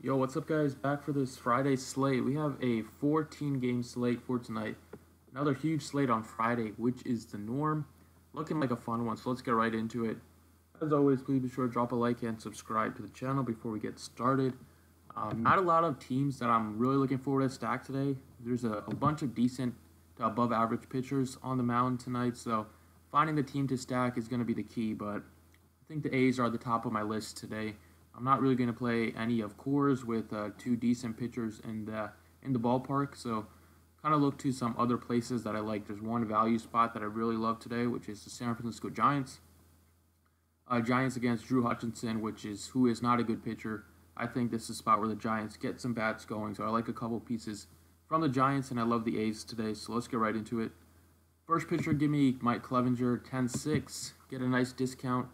Yo, what's up, guys? Back for this Friday slate. We have a 14-game slate for tonight. Another huge slate on Friday, which is the norm. Looking like a fun one, so let's get right into it. As always, please be sure to drop a like and subscribe to the channel before we get started. Not a lot of teams that I'm really looking forward to stack today. There's a bunch of decent to above average pitchers on the mound tonight, so finding the team to stack is going to be the key, but I think the A's are at the top of my list today. I'm not really going to play any of Coors with two decent pitchers in the ballpark, so kind of look to some other places that I like. There's one value spot that I really love today, which is the San Francisco Giants. Giants against Drew Hutchinson, who is not a good pitcher. I think this is a spot where the Giants get some bats going, so I like a couple pieces from the Giants, and I love the A's today, so let's get right into it. First pitcher, give me Mike Clevinger, 10-6. Get a nice discount,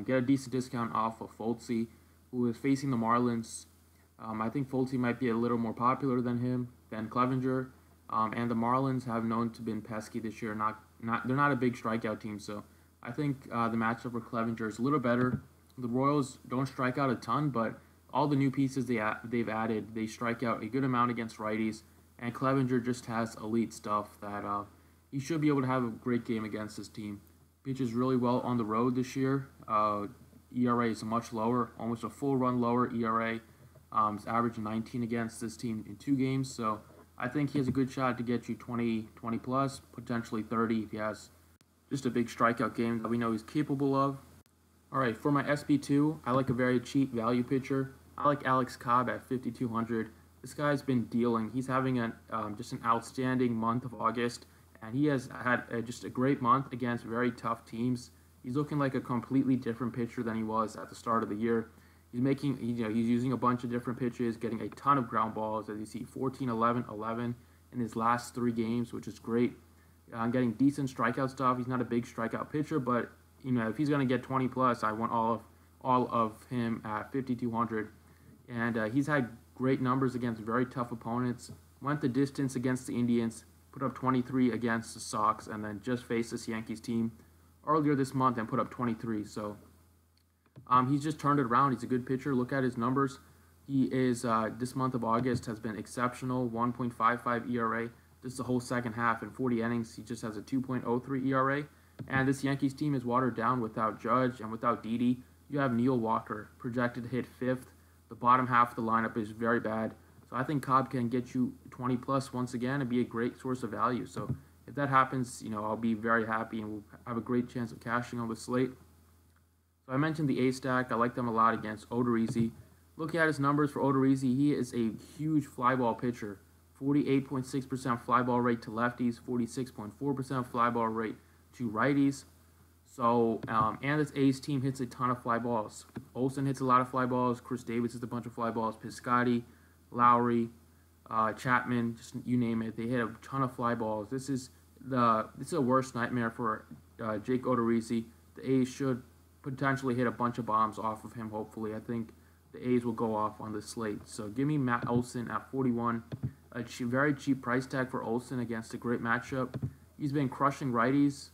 get a decent discount off of Olson, who is facing the Marlins. I think Olson might be a little more popular than Clevinger, and the Marlins have known to been pesky this year. They're not a big strikeout team, so I think the matchup for Clevinger is a little better. The Royals don't strike out a ton, but all the new pieces they've added, they strike out a good amount against righties, and Clevinger just has elite stuff that he should be able to have a great game against this team. Pitches really well on the road this year. ERA is much lower, almost a full run lower ERA. It's average 19 against this team in 2 games, so I think he has a good shot to get you 20 plus, potentially 30 if he has just a big strikeout game that we know he's capable of. All right, for my SB2, I like a very cheap value pitcher. I like Alex Cobb at 5,200. This guy's been dealing. He's having just an outstanding month of August, and he has had just a great month against very tough teams. He's looking like a completely different pitcher than he was at the start of the year. He's using a bunch of different pitches, getting a ton of ground balls. As you see, 14, 11, 11 in his last 3 games, which is great. Getting decent strikeout stuff. He's not a big strikeout pitcher, but if he's going to get 20 plus, I want all of him at 5,200. And he's had great numbers against very tough opponents. Went the distance against the Indians, put up 23 against the Sox, and then just faced this Yankees team earlier this month and put up 23. So he's just turned it around. He's a good pitcher. Look at his numbers. He is this month of August has been exceptional. 1.55 ERA. Just the whole second half in 40 innings. He just has a 2.03 ERA. And this Yankees team is watered down without Judge and without Didi. You have Neil Walker projected to hit 5th. The bottom half of the lineup is very bad. So I think Cobb can get you 20 plus once again and be a great source of value. So if that happens, I'll be very happy and we'll have a great chance of cashing on the slate. So I mentioned the A stack. I like them a lot against Odorizzi. Looking at his numbers for Odorizzi, he is a huge fly ball pitcher. 48.6% fly ball rate to lefties, 46.4% fly ball rate to righties. So, and this A's team hits a ton of fly balls. Olson hits a lot of fly balls. Chris Davis hits a bunch of fly balls. Piscotty, Lowry, Chapman, just you name it. They hit a ton of fly balls. This is a worst nightmare for Jake Odorizzi. The A's should potentially hit a bunch of bombs off of him, hopefully. I think the A's will go off on the slate. So give me Matt Olson at 41. A very cheap price tag for Olson against a great matchup. He's been crushing righties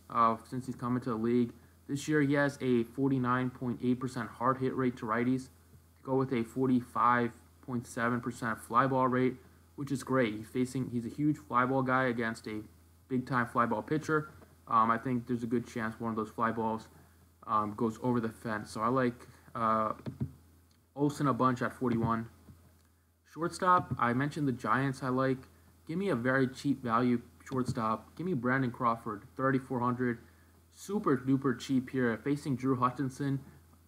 since he's come into the league. This year, he has a 49.8% hard hit rate to righties. Go with a 45.7% fly ball rate, which is great. He's a huge fly ball guy against a big-time fly ball pitcher. I think there's a good chance one of those fly balls goes over the fence. So I like Olson a bunch at 41. Shortstop, I mentioned the Giants I like. Give me a very cheap value shortstop. Give me Brandon Crawford, 3,400. Super duper cheap here. Facing Drew Hutchinson,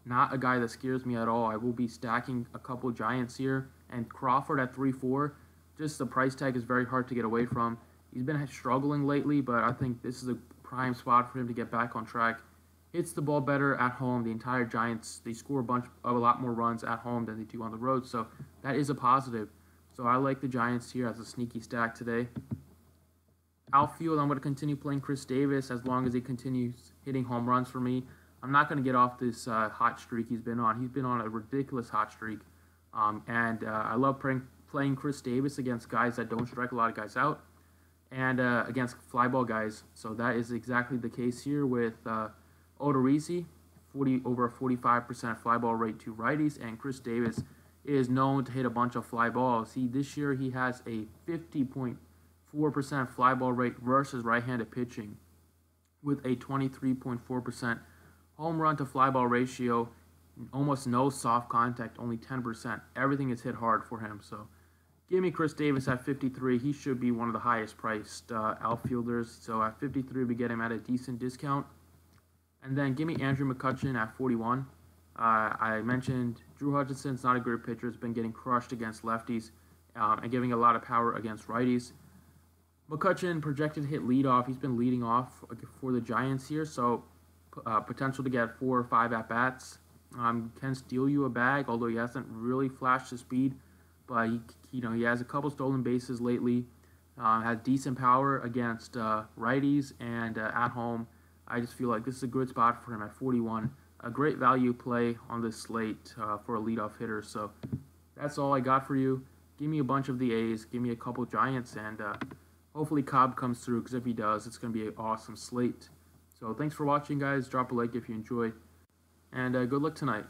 not a guy that scares me at all. I will be stacking a couple Giants here. And Crawford at 3.4. Just the price tag is very hard to get away from. He's been struggling lately, but I think this is a prime spot for him to get back on track. Hits the ball better at home. The entire Giants, they score a lot more runs at home than they do on the road. So that is a positive. So I like the Giants here as a sneaky stack today. Outfield, I'm going to continue playing Chris Davis as long as he continues hitting home runs for me. I'm not going to get off this hot streak he's been on. He's been on a ridiculous hot streak. I love playing Chris Davis against guys that don't strike a lot of guys out and against fly ball guys. So that is exactly the case here with Odorizzi, over a 45% fly ball rate to righties, and Chris Davis is known to hit a bunch of fly balls. This year he has a 50.4% fly ball rate versus right-handed pitching, with a 23.4% home run to fly ball ratio, almost no soft contact, only 10%. Everything is hit hard for him. So give me Chris Davis at 53. He should be one of the highest priced outfielders. So at 53, we get him at a decent discount. And then give me Andrew McCutchen at 41. I mentioned Drew Hutchinson's not a great pitcher. Has been getting crushed against lefties and giving a lot of power against righties. McCutchen projected to hit leadoff. He's been leading off for the Giants here, so potential to get 4 or 5 at-bats. Can steal you a bag, although he hasn't really flashed his speed. But he has a couple stolen bases lately. Has decent power against righties and at home. I just feel like this is a good spot for him at 41. A great value play on this slate for a leadoff hitter. So that's all I got for you. Give me a bunch of the A's. Give me a couple Giants, and hopefully Cobb comes through, because if he does, it's going to be an awesome slate. So thanks for watching, guys. Drop a like if you enjoyed, and good luck tonight.